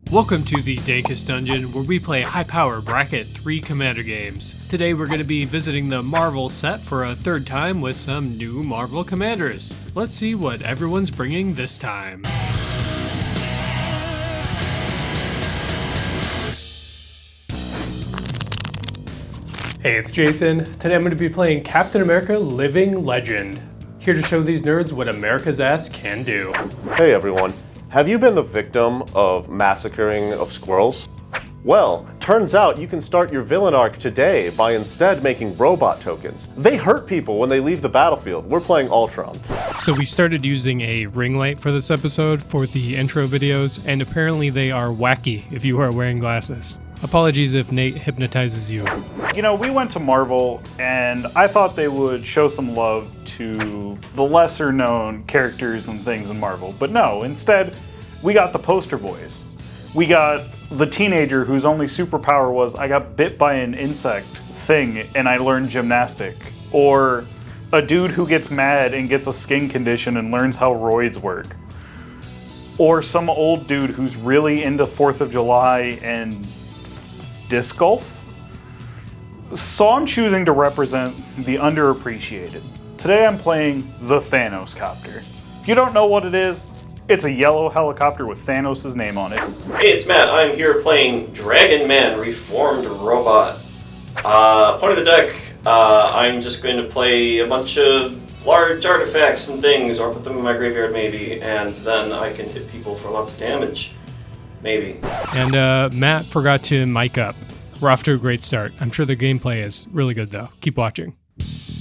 Welcome to the Dacus Dungeon, where we play high-power Bracket 3 Commander games. Today we're going to be visiting the Marvel set for a third time with some new Marvel commanders. Let's see what everyone's bringing this time. Hey, it's Jason. Today I'm going to be playing Captain America Living Legend. Here to show these nerds what America's ass can do. Hey everyone. Have you been the victim of massacring of squirrels? Well, turns out you can start your villain arc today by instead making robot tokens. They hurt people when they leave the battlefield. We're playing Ultron. So we started using a ring light for this episode for the intro videos, and apparently they are wacky if you are wearing glasses. Apologies if Nate hypnotizes you. You know, we went to Marvel, and I thought they would show some love to the lesser known characters and things in Marvel. But no, instead, we got the poster boys. We got the teenager whose only superpower was, I got bit by an insect thing and I learned gymnastic. Or a dude who gets mad and gets a skin condition and learns how roids work. Or some old dude who's really into 4th of July and disc golf. So I'm choosing to represent the underappreciated. Today I'm playing the Thanos-Copter. If you don't know what it is, it's a yellow helicopter with Thanos' name on it. Hey, it's Matt. I'm here playing Dragon Man, Reformed Robot. Point of the deck, I'm just going to play a bunch of large artifacts and things, or put them in my graveyard maybe, and then I can hit people for lots of damage. Maybe. And Matt forgot to mic up. We're off to a great start. I'm sure the gameplay is really good though. Keep watching.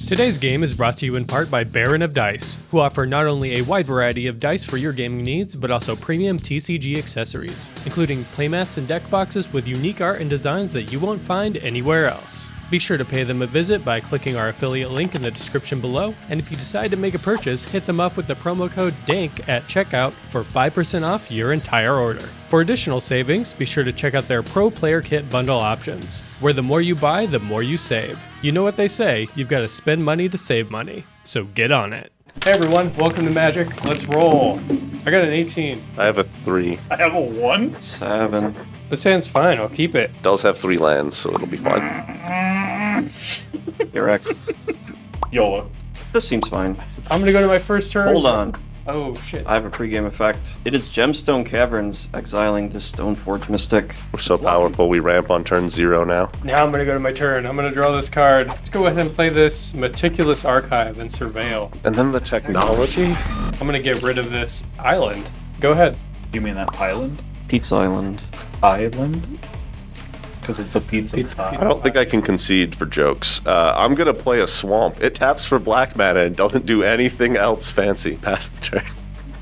Today's game is brought to you in part by Baron of Dice, who offer not only a wide variety of dice for your gaming needs, but also premium TCG accessories, including playmats and deck boxes with unique art and designs that you won't find anywhere else. Be sure to pay them a visit by clicking our affiliate link in the description below, and if you decide to make a purchase, hit them up with the promo code DANK at checkout for 5% off your entire order. For additional savings, be sure to check out their Pro Player Kit bundle options, where the more you buy, the more you save. You know what they say, you've got to spend money to save money, so get on it. Hey everyone, welcome to Magic. Let's roll. I got an 18. I have a 3. I have a 1? 7. This hand's fine, I'll keep it. Does have 3 lands, so it'll be fine. Correct. YOLO. This seems fine. I'm gonna go to my first turn. Hold on. Oh shit. I have a pregame effect. It is Gemstone Caverns, exiling this Stoneforge Mystic. We're so powerful, we ramp on turn 0 now. Now I'm gonna go to my turn. I'm gonna draw this card. Let's go ahead and play this Meticulous Archive and Surveil. And then the technology? I'm gonna get rid of this island. Go ahead. You mean that island? Pizza Island. Island? Because it's a pizza. I don't think I can concede for jokes. I'm gonna play a swamp. It taps for black mana and doesn't do anything else fancy past the turn.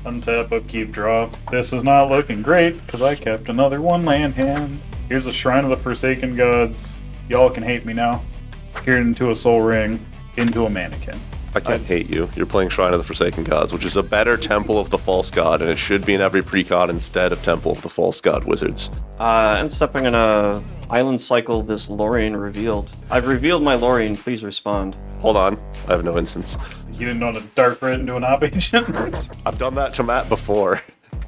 Untap, upkeep, draw. This is not looking great, because I kept another 1 land hand. Here's a Shrine of the Forsaken Gods. Y'all can hate me now. Here into a Soul Ring, into a Mannequin. I can't hate you. You're playing Shrine of the Forsaken Gods, which is a better Temple of the False God, and it should be in every precon instead of Temple of the False God Wizards. And stepping in a island cycle, this Lorien revealed. I've revealed my Lorien, please respond. Hold on, I have no instance. You didn't know to dark red into an op agent? I've done that to Matt before,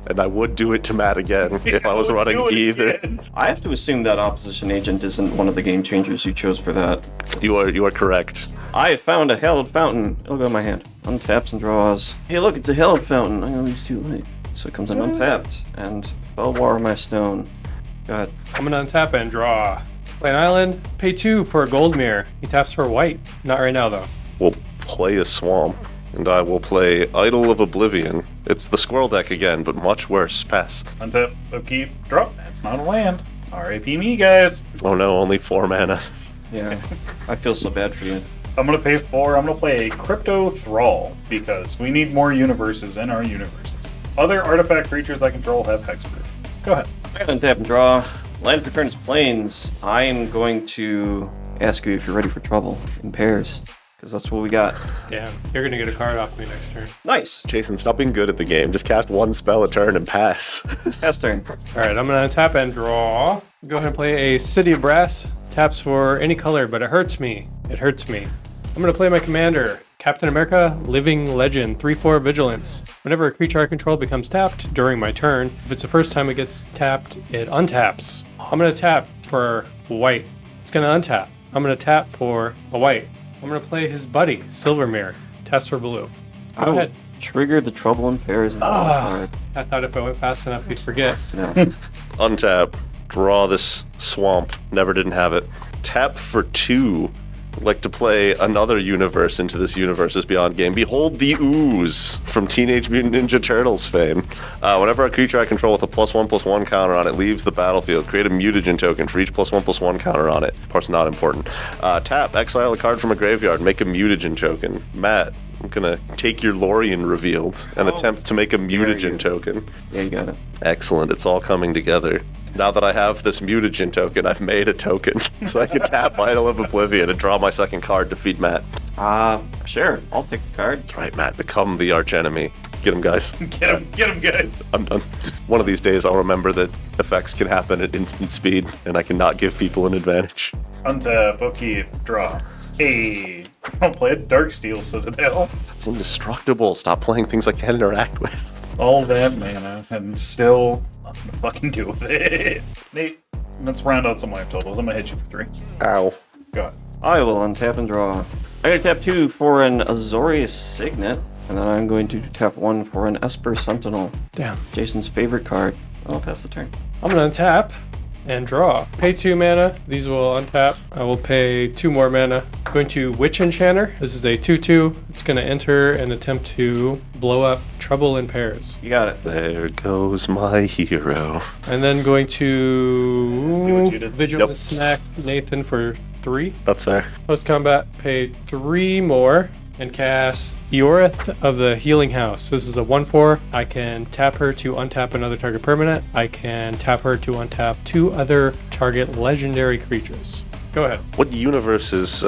and I would do it to Matt again if I was running either. I have to assume that Opposition Agent isn't one of the game changers you chose for that. You are correct. I found a Hallowed Fountain. It'll go in my hand. Untaps and draws. Hey look, it's a Hallowed Fountain. I know these two light. So it comes in untapped. And Belwar my stone. Go ahead. I'm gonna untap and draw. Play an island. Pay 2 for a gold mirror. He taps for white. Not right now though. We'll play a swamp, and I will play Idol of Oblivion. It's the squirrel deck again, but much worse. Pass. Untap, upkeep, drop. That's not a land. RIP me, guys. Oh no, only 4 mana. Yeah. I feel so bad for you. I'm gonna pay 4. I'm gonna play a Crypto Thrall, because we need more universes in our universes. Other artifact creatures I control have hexproof. Go ahead. I gotta untap and draw. Land returns plains. I am going to ask you if you're ready for trouble in pairs, because that's what we got. Damn, you're gonna get a card off me next turn. Nice. Jason, stop being good at the game. Just cast 1 spell a turn and pass. Pass turn. Alright, I'm gonna untap and draw. Go ahead and play a City of Brass. Taps for any color, but it hurts me. It hurts me. I'm gonna play my commander. Captain America, Living Legend, 3/4 Vigilance. Whenever a creature I control becomes tapped during my turn, if it's the first time it gets tapped, it untaps. I'm going to tap for white. It's going to untap. I'm going to tap for a white. I'm going to play his buddy, Silvermere. Test for blue. Go ahead. Trigger the Trouble in Pairs. I thought if I went fast enough, you'd forget. No. Untap. Draw this swamp. Never didn't have it. Tap for 2. I'd like to play another universe into this Universes Beyond game. Behold the Ooze from Teenage Mutant Ninja Turtles fame. Whenever a creature I control with a +1/+1 counter on it leaves the battlefield, create a mutagen token for each +1/+1 counter on it. Part's not important. Tap, exile a card from a graveyard, make a mutagen token. Matt, I'm gonna take your Lorien revealed and attempt to make a mutagen token. Yeah, you got it. Excellent, it's all coming together. Now that I have this mutagen token, I've made a token. So I can tap Idol of Oblivion and draw my second card to feed Matt. Sure. I'll take the card. That's right, Matt, become the archenemy. Get him, guys. Get him, guys. I'm done. One of these days I'll remember that effects can happen at instant speed, and I cannot give people an advantage. Untap, upkeep, draw. Hey, I'll play a Darksteel Citadel. That's indestructible. Stop playing things I can't interact with. All that mana, and still nothing to fucking do with it. Nate, let's round out some life totals. I'm gonna hit you for 3. Ow. Go ahead. I will untap and draw. I'm going to tap 2 for an Azorius Signet, and then I'm going to tap 1 for an Esper Sentinel. Damn. Jason's favorite card. I'll pass the turn. I'm going to untap and draw. Pay 2 mana. These will untap. I will pay 2 more mana. Going to Witch Enchanter. This is a 2/2. It's going to enter and attempt to blow up Trouble in Pairs. You got it. There goes my hero. And then going Let's do what to you did. Vigilant Yep. Snack Nathan for 3. That's fair. Post combat, pay 3 more and cast Eorith of the Healing House. This is a 1/4. I can tap her to untap another target permanent. I can tap her to untap 2 other target legendary creatures. Go ahead. What universe is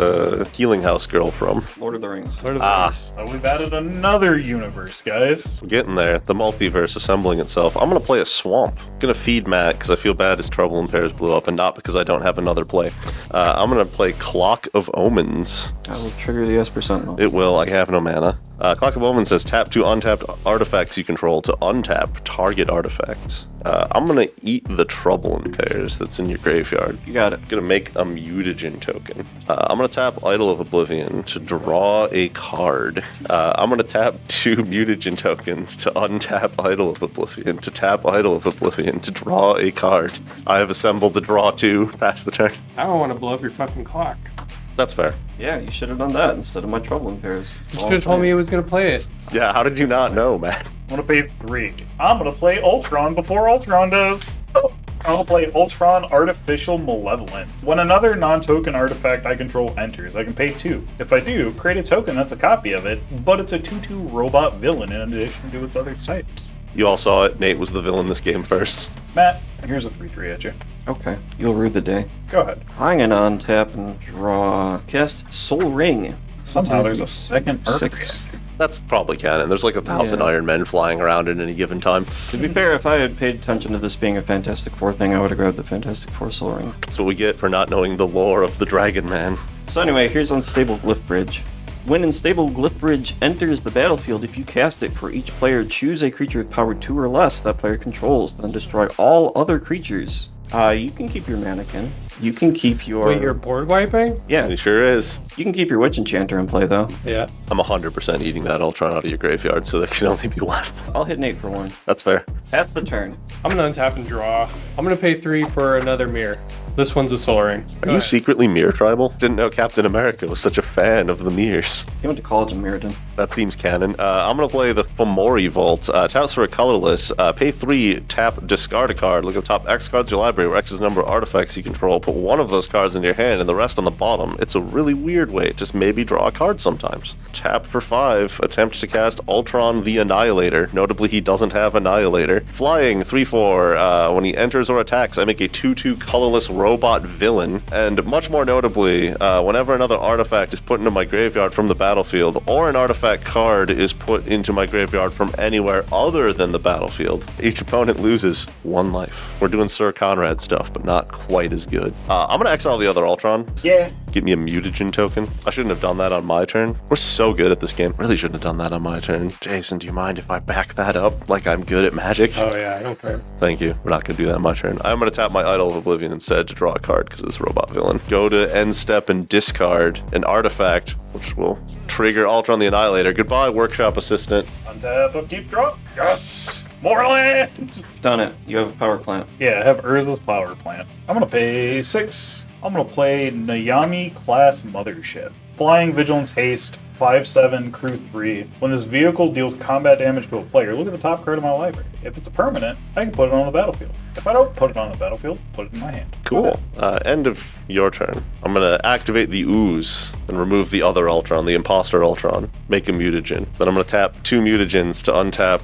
Healing House Girl from? Lord of the Rings. Lord of the Rings. So we've added another universe, guys. We're getting there. The multiverse assembling itself. I'm going to play a swamp. I'm going to feed Matt because I feel bad his Trouble in Pairs blew up and not because I don't have another play. I'm going to play Clock of Omens. I will trigger the Esper Sentinel. It will. I have no mana. Clock of Omens says tap 2 untapped artifacts you control to untap target artifacts. I'm going to eat the Trouble in Pairs that's in your graveyard. You got it. I'm going to make a mutagen token. I'm going to tap Idol of Oblivion to draw a card. I'm going to tap 2 mutagen tokens to untap Idol of Oblivion, to tap Idol of Oblivion to draw a card. I have assembled the draw 2. Pass the turn. I don't want to blow up your fucking clock. That's fair. Yeah, you should have done that instead of my Trouble in Pairs. You should have told me it was going to play it. Yeah, how did you not know, Matt? I'm gonna pay 3. I'm gonna play Ultron before Ultron does. I'm gonna play Ultron Artificial Malevolent. When another non-token artifact I control enters, I can pay 2. If I do, create a token that's a copy of it, but it's a 2/2 robot villain in addition to its other types. You all saw it. Nate was the villain this game first. Matt, here's a 3/3 at you. Okay, you'll rue the day. Go ahead. I'm gonna untap and draw. Cast Soul Ring. Somehow there's a second artifact. 6. That's probably canon. There's like 1,000 Yeah. Iron Men flying around at any given time. To be fair, if I had paid attention to this being a Fantastic Four thing, I would have grabbed the Fantastic Four Soul Ring. That's what we get for not knowing the lore of the Dragon Man. So anyway, here's Unstable Glyph Bridge. When Unstable Glyph Bridge enters the battlefield, if you cast it for each player, choose a creature with power 2 or less that player controls, then destroy all other creatures. You can keep your mannequin. You can keep your... Wait, you're board wiping? Yeah, He sure is. you can keep your Witch Enchanter in play, though. Yeah. I'm 100% eating that Ultron out of your graveyard, so there can only be one. I'll hit Nate for 1. That's fair. That's the turn. I'm going to untap and draw. I'm going to pay 3 for another mirror. This one's a Soul Ring. Are you secretly Mirror Tribal? Didn't know Captain America was such a fan of the mirrors. He went to college in Meriden. That seems canon. I'm going to play the Fomori Vault. Taps for a colorless. Pay 3, tap, discard a card. Look at the top X cards of your library, where X is the number of artifacts you control. Put one of those cards in your hand and the rest on the bottom. It's a really weird way. Just maybe draw a card sometimes. Tap for 5. Attempt to cast Ultron the Annihilator. Notably, he doesn't have Annihilator. Flying 3/4. When he enters or attacks, I make a 2/2 colorless robot villain. And much more notably, whenever another artifact is put into my graveyard from the battlefield, or an artifact card is put into my graveyard from anywhere other than the battlefield, each opponent loses 1 life. We're doing Sir Conrad stuff, but not quite as good. I'm going to exile the other Ultron. Yeah, Get me a mutagen token. I shouldn't have done that on my turn. We're so good at this game. Really shouldn't have done that on my turn. Jason, do you mind if I back that up like I'm good at Magic? Oh yeah, I don't care. Thank you. We're not going to do that on my turn. I'm going to tap my Idol of Oblivion instead to draw a card because of this robot villain. Go to end step and discard an artifact, which will trigger Ultron the Annihilator. Goodbye, Workshop Assistant. Untap, upkeep, draw. Yes! More land! Done it. You have a power plant. Yeah, I have Urza's Power Plant. I'm gonna pay 6. I'm gonna play Nayami Class Mothership. Flying, Vigilance, Haste, 5/7, Crew 3. When this vehicle deals combat damage to a player, look at the top card of my library. If it's a permanent, I can put it on the battlefield. If I don't put it on the battlefield, put it in my hand. Cool. End of your turn. I'm going to activate the Ooze and remove the other Ultron, the Imposter Ultron. Make a mutagen. Then I'm going to tap 2 mutagens to untap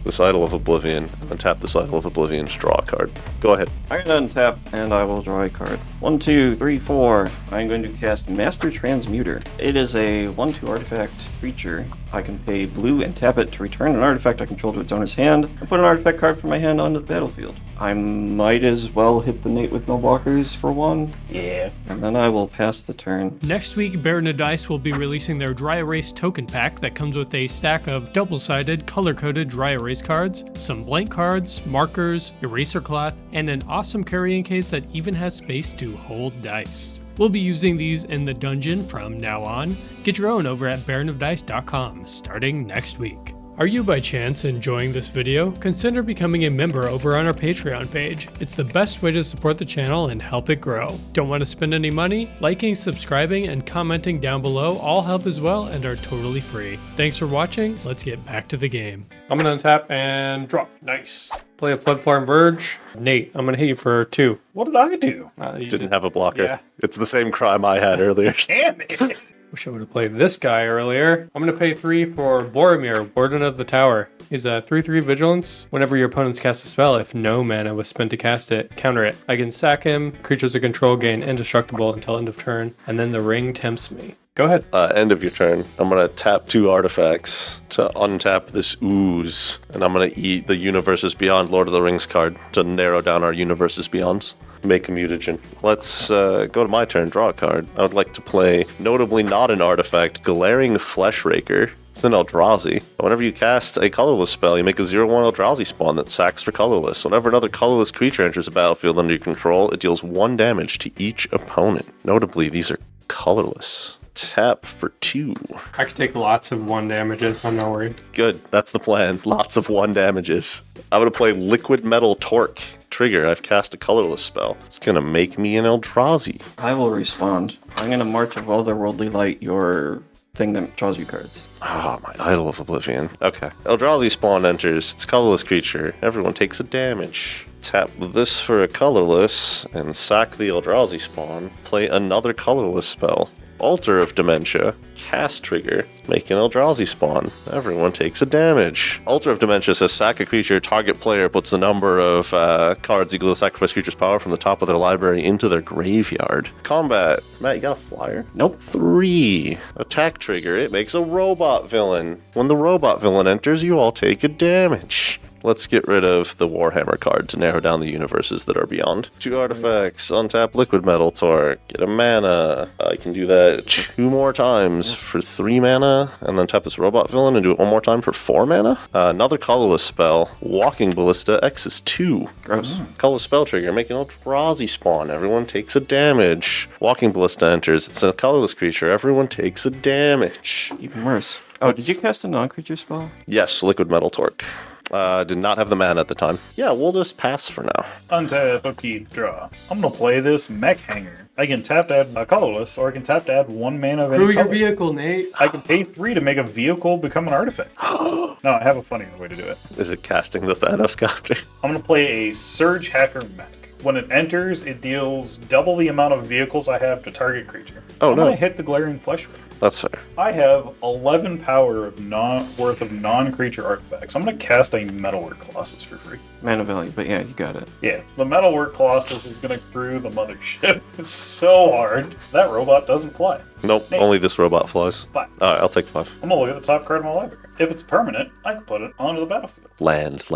this Idol of Oblivion, and tap this Idol of Oblivion to draw a card. Go ahead. I'm going to untap, and I will draw a card. 1, 2, 3, 4. I'm going to cast Master Transmuter. It is a 1/2 artifact creature. I can pay blue and tap it to return an artifact I control to its owner's hand, and put an artifact card from my hand onto the battlefield. I might as well hit the Nate with no blockers for 1. Yeah. And then I will pass the turn. Next week, Baron of Dice will be releasing their Dry Erase token pack that comes with a stack of double-sided, color-coded dry erase cards, some blank cards, markers, eraser cloth, and an awesome carrying case that even has space to hold dice. We'll be using these in the dungeon from now on. Get your own over at baronofdice.com starting next week. Are you by chance enjoying this video? Consider becoming a member over on our Patreon page. It's the best way to support the channel and help it grow. Don't want to spend any money? Liking, subscribing, and commenting down below all help as well and are totally free. Thanks for watching. Let's get back to the game. I'm going to untap and draw. Nice. Play a Floodform Verge. Nate, I'm going to hit you for 2. What did I do? You Didn't have a blocker. Yeah. It's the same crime I had earlier. Damn it! Wish I would have played this guy earlier. I'm going to pay 3 for Boromir, Warden of the Tower. He's a 3/3 Vigilance. Whenever your opponents cast a spell, if no mana was spent to cast it, counter it. I can sack him. Creatures of control gain indestructible until end of turn, and then the ring tempts me. Go ahead. End of your turn. I'm going to tap 2 artifacts to untap this Ooze, and I'm going to eat the Universes Beyond Lord of the Rings card to narrow down our Universes Beyonds. Make a mutagen. Let's go to my turn, draw a card. I would like to play, notably not an artifact, Glaring Fleshraker. It's an Eldrazi. Whenever you cast a colorless spell, you make a 0/1 Eldrazi spawn that sacks for colorless. Whenever another colorless creature enters a battlefield under your control, it deals 1 damage to each opponent. Notably, these are colorless. Tap for 2. I could take lots of 1 damages, I'm not worried. Good, that's the plan. Lots of 1 damages. I'm going to play Liquid Metal Torque. Trigger, I've cast a colorless spell. It's going to make me an Eldrazi. I will respond. I'm going to March of Otherworldly Light your thing that draws you cards. Ah, my Idol of Oblivion. Okay. Eldrazi spawn enters. It's a colorless creature. Everyone takes a damage. Tap this for a colorless and sack the Eldrazi spawn. Play another colorless spell. Altar of Dementia, cast trigger, make an Eldrazi spawn. Everyone takes a damage. Altar of Dementia says sack a creature, target player puts the number of cards equal to the sacrifice creature's power from the top of their library into their graveyard. Combat. Matt, you got a flyer? Nope. 3. Attack trigger, it makes a robot villain. When the robot villain enters, you all take a damage. Let's get rid of the Warhammer card to narrow down the universes that are beyond. 2 artifacts, untap Liquid Metal Torque, get a mana. I can do that 2 more times for 3 mana, and then tap this robot villain and do it 1 more time for 4 mana. Another colorless spell, Walking Ballista, X is 2. Gross. Colorless spell trigger, make an Eldrazi spawn. Everyone takes a damage. Walking Ballista enters, it's a colorless creature. Everyone takes a damage. Even worse. Oh, did you cast a non-creature spell? Yes, Liquid Metal Torque. Did not have the mana at the time. Yeah, we'll just pass for now. Untap, upkeep, draw. I'm gonna play this Mech Hanger. I can tap to add a colorless, or I can tap to add 1 mana of any Prove your color. vehicle, Nate. I can pay 3 to make a vehicle become an artifact. No, I have a funnier way to do it. Is it casting the Thanos-Copter? I'm gonna play a Surge Hacker Mech. When it enters, it deals double the amount of vehicles I have to target creature. Oh, I'm no. gonna hit the Glaring Fleshraker. That's fair. I have 11 power worth of non-creature artifacts. I'm going to cast a Metalwork Colossus for free. Mana value, but yeah, you got it. Yeah, the Metalwork Colossus is going to crew the mothership so hard. That robot doesn't fly. Nope, only this robot flies. 5. Alright, I'll take 5. I'm going to look at the top card of my library. If it's permanent, I can put it onto the battlefield. Land,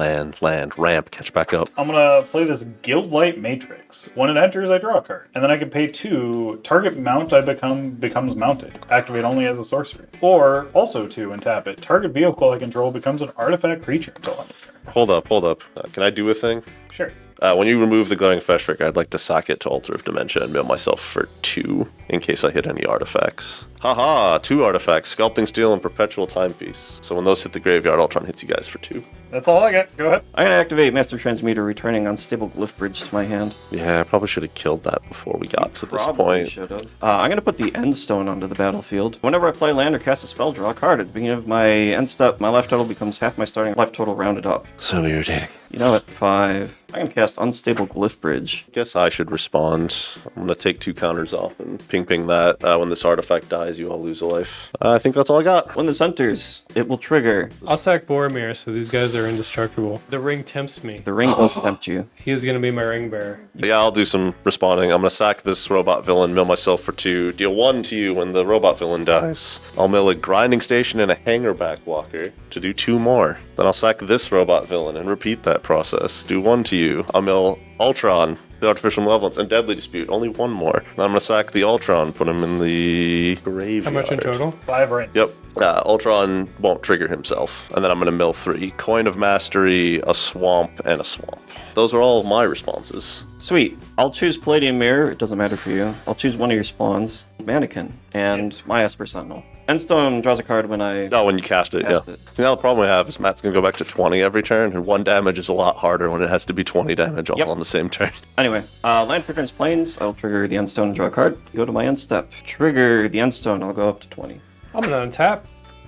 ramp, catch back up. I'm going to play this Guildlight Matrix. When it enters, I draw a card. And then I can pay 2. Target mount I becomes mounted. Activate only as a sorcery. Or, also 2 and tap it. Target vehicle I control becomes an artifact creature until end of turn. Hold up. Can I do a thing? Sure. When you remove the Glaring Feshrick, I'd like to sack it to Altar of Dementia and mill myself for 2, in case I hit any artifacts. Haha, 2 artifacts, Sculpting Steel and Perpetual Timepiece. So when those hit the graveyard, Ultron hits you guys for 2. That's all I got. Go ahead. I'm going to activate Master Transmuter, returning Unstable Glyph Bridge to my hand. Yeah, I probably should have killed that before we got to this Probably point. should have. I'm going to put the End Stone onto the battlefield. Whenever I play land or cast a spell, draw a card. At the beginning of my end step, my life total becomes half my starting life total rounded up. So irritating. You know it. 5. I'm going to cast Unstable Glyph Bridge. Guess I should respond. I'm going to take 2 counters off and ping that. When this artifact dies, you all lose a life. I think that's all I got. When this enters, it will trigger. I'll sack Boromir, so these guys are indestructible. The ring tempts me. The ring will tempt you. He is going to be my ring bearer. Yeah, I'll do some responding. I'm going to sack this robot villain, mill myself for 2, deal 1 to you when the robot villain dies. I'll mill a grinding station and a hangerback walker to do 2 more. Then I'll sack this robot villain and repeat that process. Do 1 to you. I'll mill Ultron, the Artificial Malevolence, and Deadly Dispute. Only 1 more. Then I'm going to sack the Ultron, put him in the graveyard. How much in total? 5 right. Yep. Ultron won't trigger himself. And then I'm going to mill 3. Coin of Mastery, a Swamp, and a Swamp. Those are all of my responses. Sweet. I'll choose Palladium Mirror. It doesn't matter for you. I'll choose one of your spawns, Mannequin, and my Esper Sentinel. Endstone draws a card when I... Oh, when you cast it, yeah. See, now the problem we have is Matt's going to go back to 20 every turn, and 1 damage is a lot harder when it has to be 20 damage all on the same turn. Anyway, land returns planes. I'll trigger the Endstone and draw a card. Go to my end step. Trigger the Endstone. I'll go up to 20. I'm going to untap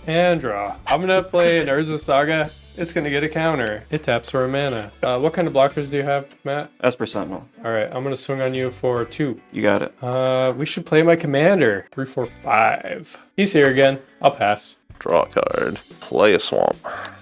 and draw. I'm going to play an Urza Saga. It's going to get a counter. It taps for a mana. What kind of blockers do you have, Matt? Esper Sentinel. All right, I'm going to swing on you for 2. You got it. We should play my commander. 3, 4, 5. He's here again. I'll pass. Draw a card. Play a Swamp.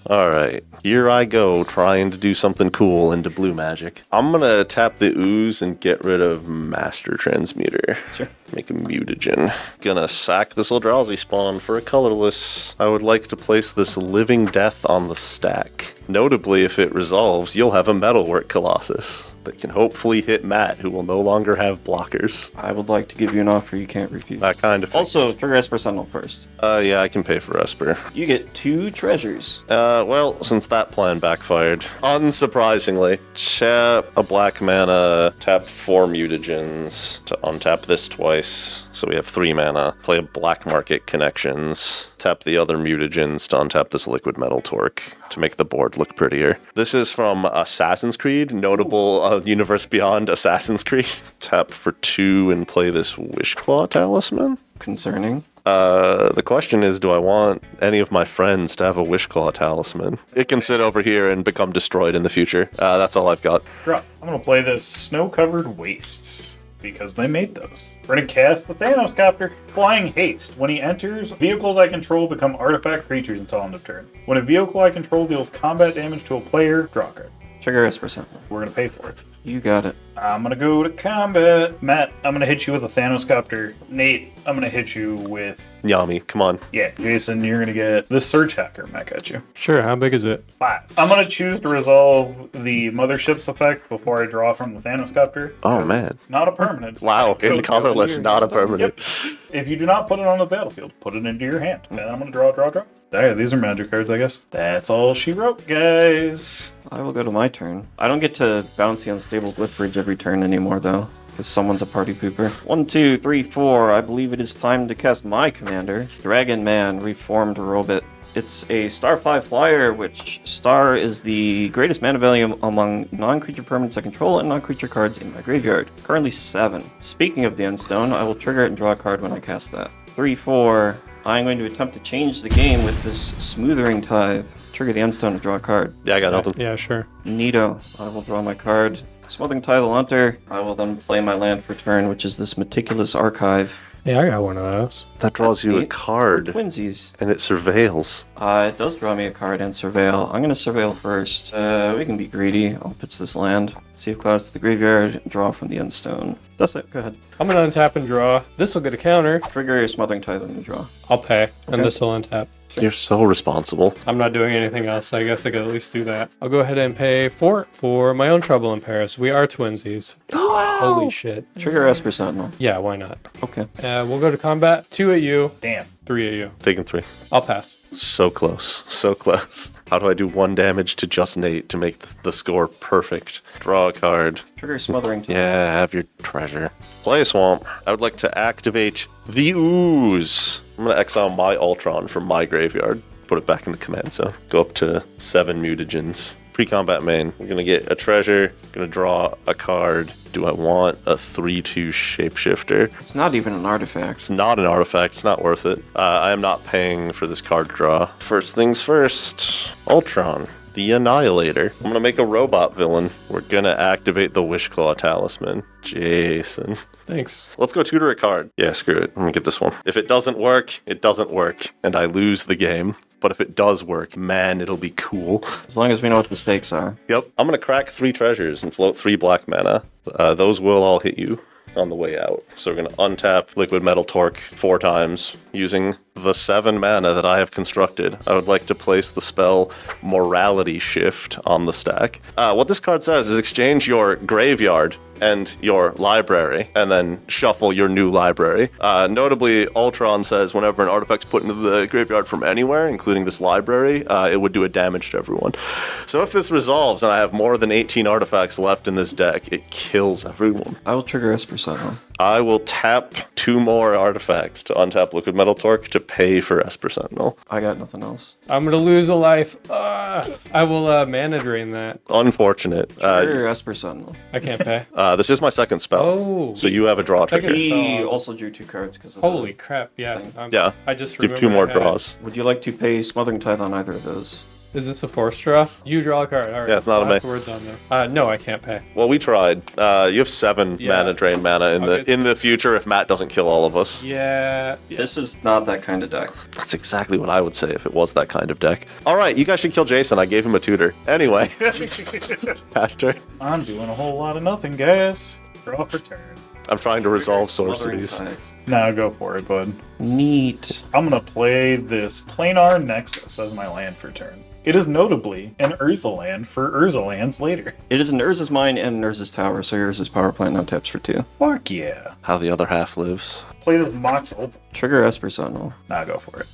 Alright, here I go trying to do something cool into blue magic. I'm gonna tap the Ooze and get rid of Master Transmuter. Sure. Make a mutagen. Gonna sack this Eldrazi spawn for a colorless. I would like to place this Living Death on the stack. Notably, if it resolves, you'll have a Metalwork Colossus that can hopefully hit Matt, who will no longer have blockers. I would like to give you an offer you can't refuse. That kind of thing. Also, trigger Esper Sentinel first. Yeah, I can pay for Esper. You get 2 treasures. Well, since that plan backfired, unsurprisingly, tap a black mana, tap 4 mutagens to untap this twice, so we have 3 mana. Play a Black Market Connections, tap the other mutagens to untap this Liquid Metal Torque to make the board look prettier. This is from Assassin's Creed, notable Universe Beyond Assassin's Creed. Tap for 2 and play this Wishclaw Talisman. Concerning. The question is, do I want any of my friends to have a Wishclaw Talisman? It can sit over here and become destroyed in the future. That's all I've got. Draw. I'm going to play this Snow-Covered Wastes, because they made those. We're going to cast the Thanos-Copter. Flying Haste. When he enters, vehicles I control become artifact creatures until end of turn. When a vehicle I control deals combat damage to a player, draw a card. Trigger Esper Sentinel. We're going to pay for it. You got it. I'm going to go to combat. Matt, I'm going to hit you with a Thanos-Copter. Nate, I'm going to hit you with... Yami, come on. Yeah, Jason, you're going to get this Surge Hacker Mech at you. Sure, how big is it? 5. I'm going to choose to resolve the Mothership's effect before I draw from the Thanos-Copter. Oh, man. Not a permanent. Wow, in colorless, not a permanent. Yep. If you do not put it on the battlefield, put it into your hand. And then I'm going to draw. There, these are magic cards, I guess. That's all she wrote, guys. I will go to my turn. I don't get to bounce the Unstable Glyph Bridge every turn anymore, though, because someone's a party pooper. 1, 2, 3, 4. I believe it is time to cast my commander, Dragon Man, Reformed Robot. It's a star 5 flyer, which star is the greatest mana value among non-creature permanents I control and non-creature cards in my graveyard. Currently 7. Speaking of the Endstone, I will trigger it and draw a card when I cast that. 3, 4. I'm going to attempt to change the game with this Smoothering Tithe. Trigger the Endstone to draw a card. Yeah, I got nothing. Yeah, sure. Neato. I will draw my card. Smoothering Tithe will enter. I will then play my land for turn, which is this Meticulous Archive. Yeah, I got one of those. That draws you a Neat. card, Twinsies. and it surveils. It does draw me a card and surveil. I'm gonna surveil first. We can be greedy. I'll pitch this land. See if clouds to the graveyard. Draw from the end stone. That's it. Go ahead. I'm gonna untap and draw. This will get a counter. Trigger your Smothering Tithe when you draw. I'll pay, and Okay. this will untap. You're so responsible. I'm not doing anything else. I guess I could at least do that. I'll go ahead and pay 4 for my own trouble in Paris. We are twinsies. Holy shit. Trigger Esper Sentinel. Yeah, why not? Okay. We'll go to combat. 2 at you, Damn. 3 at you. Taking 3. I'll pass. So close. So close. How do I do 1 damage to just Nate to make the score perfect? Draw a card. Trigger Smothering Tithe. Yeah, have your treasure. Play a swamp. I would like to activate the Ooze. I'm going to exile my Ultron from my graveyard. Put it back in the command zone. Go up to 7 mutagens. Pre-combat main. We're going to get a treasure. Going to draw a card. Do I want a 3/2 shapeshifter? It's not even an artifact. It's not an artifact. It's not worth it. I am not paying for this card draw. First things first. Ultron the Annihilator. I'm going to make a robot villain. We're going to activate the Wishclaw Talisman. Jason. Thanks. Let's go tutor a card. Yeah, screw it. I'm going to get this one. If it doesn't work, it doesn't work. And I lose the game. But if it does work, man, it'll be cool. As long as we know what the stakes are. Yep. I'm going to crack 3 treasures and float 3 black mana. Those will all hit you on the way out. So we're going to untap Liquid Metal Torque 4 times using the 7 mana that I have constructed. I would like to place the spell Morality Shift on the stack. What this card says is exchange your graveyard and your library, and then shuffle your new library. Notably, Ultron says whenever an artifact's put into the graveyard from anywhere, including this library, it would do a damage to everyone. So if this resolves and I have more than 18 artifacts left in this deck, it kills everyone. I will trigger Esper Sentinel. I will tap 2 more artifacts to untap Liquid Metal Torque to pay for Esper Sentinel. I got nothing else. I'm gonna lose a life. I will mana drain that. Unfortunate. Trigger Esper Sentinel. I can't pay. This is my second spell. Oh. So you have a draw Second trigger. He spell. also drew 2 cards because of Holy that. crap! Yeah. Yeah. I just You have remembered 2 more I had it. draws. Would you like to pay Smothering Tithe on either of those? Is this a force draw? You draw a card. All right. Yeah, it's not a Last me. words on there. No, I can't pay. Well, we tried. You have 7 Yeah. mana drain mana Okay. in the future if Matt doesn't kill all of us. Yeah. This is not that kind of deck. That's exactly what I would say if it was that kind of deck. All right, you guys should kill Jason. I gave him a tutor. Anyway, Pastor, I'm doing a whole lot of nothing, guys. Draw for turn. I'm trying to resolve Smothering sorceries. Tithe. Nah, go for it, bud. Neat. I'm gonna play this Planar Nexus as my land for turn. It is notably an Urza land for Urza lands later. It is an Urza's Mine and an Urza's Tower, so your Urza's Power Plant now taps for 2. Fuck yeah. How the other half lives. Play this Mox Opal. Trigger Esper Sentinel. Nah, go for it.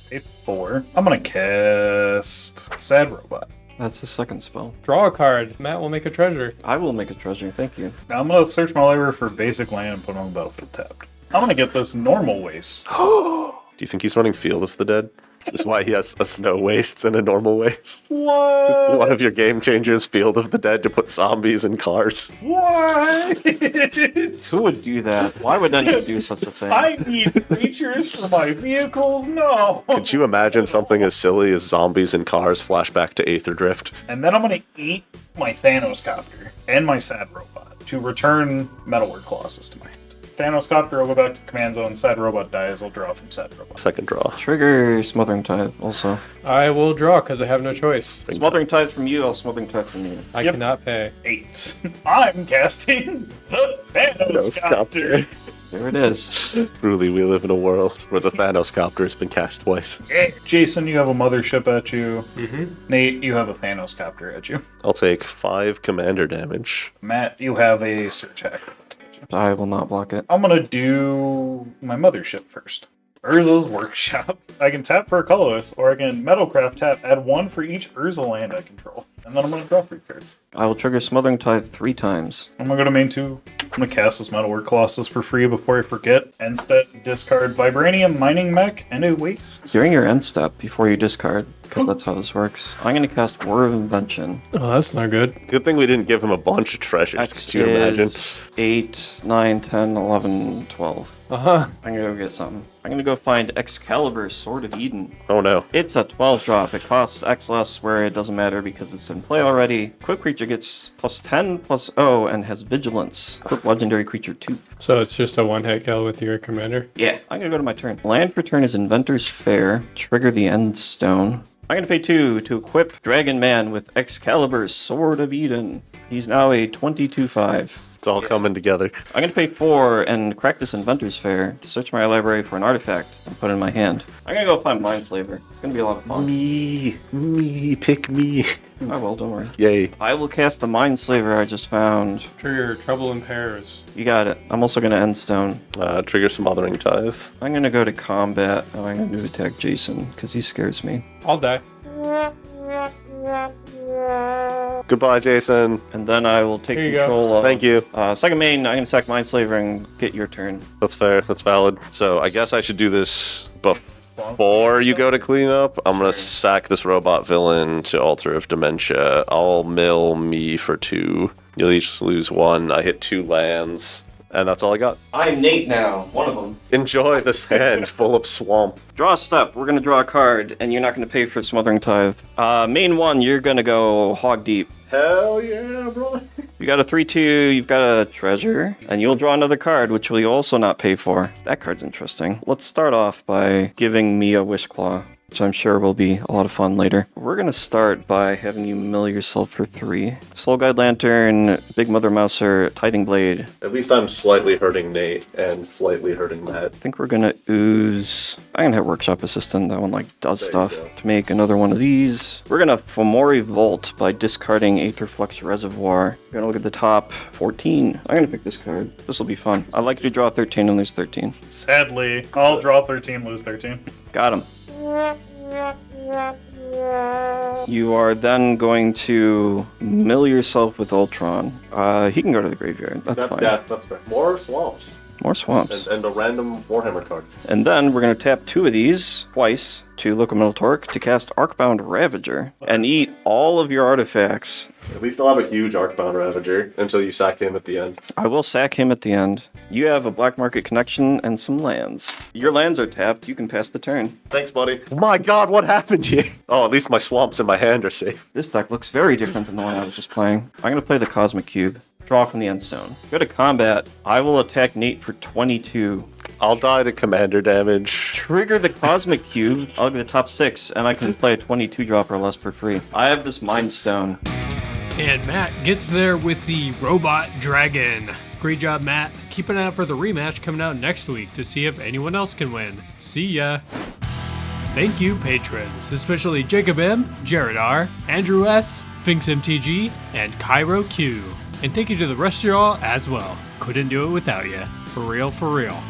8/4. I'm gonna cast Sad Robot. That's his second spell. Draw a card. Matt will make a treasure. I will make a treasure, thank you. Now I'm gonna search my library for basic land and put it on the battlefield tapped. I'm gonna get this Normal Waste. Do you think he's running Field of the Dead? This is why he has a Snow Waste and a Normal Waste. What? One of your game changers, Field of the Dead, to put zombies in cars. What? Who would do that? Why would anyone do such a thing? I need creatures for my vehicles? No. Could you imagine something as silly as zombies in cars flashback to Aether Drift? And then I'm gonna eat my Thanos-Copter and my Sad Robot to return Metalwork Colossus to my hand. Thanos-Copter will go back to command zone. Sad Robot dies. I'll draw from Sad Robot. Second draw. Trigger Smothering Tithe also. I will draw because I have no choice. Smothering Tithe from you, I'll Smothering Tithe from you. I Yep. cannot pay. 8. I'm casting the Thanos-Copter. There it is. Truly, we live in a world where the Thanos-Copter has been cast twice. Jason, you have a mothership at you. Mm-hmm. Nate, you have a Thanos-Copter at you. I'll take 5 commander damage. Matt, you have a Search Hacker. I will not block it. I'm gonna do my mothership first. Urza's Workshop. I can tap for a colorless, or I can Metalcraft tap, add 1 for each Urza land I control. And then I'm gonna draw 3 cards. I will trigger Smothering Tithe 3 times. I'm gonna go to main 2. I'm gonna cast this Metalwork Colossus for free before I forget. End step, discard Vibranium Mining Mech and a Waste. During your end step, before you discard, because that's how this works, I'm going to cast War of Invention. Oh, that's not good. Good thing we didn't give him a bunch of treasures. X Could you imagine? is 8, 9, 10, 11, 12. Uh-huh. I'm going to go get something. I'm going to go find Excalibur Sword of Eden. Oh no. It's a 12 drop. It costs X less where it doesn't matter because it's in play already. Equip creature gets +10/+0 and has vigilance. Equip legendary creature 2. So it's just a one-hit kill with your commander? Yeah, I'm gonna go to my turn. Land for turn is Inventor's Fair. Trigger the End Stone. I'm gonna pay 2 to equip Dragon Man with Excalibur's Sword of Eden. He's now a 22/5. It's all coming together. I'm gonna pay 4 and crack this Inventor's Fair to search my library for an artifact and put it in my hand. I'm gonna go find Mindslaver. It's gonna be a lot of fun. Pick me. I will, don't worry. Yay. I will cast the Mindslaver I just found. Trigger Trouble in Pairs. You got it. I'm also gonna end stone. Trigger Smothering Tithe. I'm gonna go to combat. Oh, I'm gonna attack Jason because he scares me. I'll die. Goodbye, Jason. And then I will take Here you control of... Thank you. Second main, I'm gonna sack Mindslaver and get your turn. That's fair. That's valid. So I guess I should do this before you go to clean up. I'm gonna sack this robot villain to Altar of Dementia. I'll mill me for 2. You'll each lose 1. I hit 2 lands. And that's all I got. I'm Nate now, one of them. Enjoy this hand full of swamp. Draw a step. We're gonna draw a card, and you're not gonna pay for Smothering Tithe. Main 1, you're gonna go Hog Deep. Hell yeah, brother. You got a 3/2, you've got a treasure, and you'll draw another card, which will you also not pay for. That card's interesting. Let's start off by giving me a Wish Claw, which I'm sure will be a lot of fun later. We're gonna start by having you mill yourself for 3. Soul Guide Lantern, Big Mother Mouser, Tithing Blade. At least I'm slightly hurting Nate and slightly hurting Matt. I think we're gonna ooze... I'm gonna hit Workshop Assistant, that one does There you stuff. go. To make another one of these. We're gonna Fomori Vault by discarding Aetherflux Reservoir. We're gonna look at the top 14. I'm gonna pick this card. This will be fun. I'd like you to draw 13 and lose 13. Sadly, I'll draw 13, lose 13. Got him. You are then going to mill yourself with Ultron. He can go to the graveyard. That's fine. Yeah, that's fair. More swamps. More swamps. And a random Warhammer card. And then we're going to tap 2 of these twice to Locomotive Torque to cast Arcbound Ravager and eat all of your artifacts. At least I'll have a huge Arcbound Ravager until you sack him at the end. I will sack him at the end. You have a black market connection and some lands. Your lands are tapped. You can pass the turn. Thanks, buddy. My god, what happened here? Oh, at least my swamps in my hand are safe. This deck looks very different than the one I was just playing. I'm going to play the Cosmic Cube. Draw from the end stone. Go to combat. I will attack Nate for 22. I'll die to commander damage. Trigger the Cosmic Cube. I'll get the top 6, and I can play a 22 drop or less for free. I have this Mind Stone. And Matt gets there with the Robot Dragon. Great job, Matt. Keep an eye out for the rematch coming out next week to see if anyone else can win. See ya. Thank you, patrons, especially Jacob M., Jared R., Andrew S., Finks MTG, and Cairo Q. And thank you to the rest of y'all as well. Couldn't do it without you. For real, for real.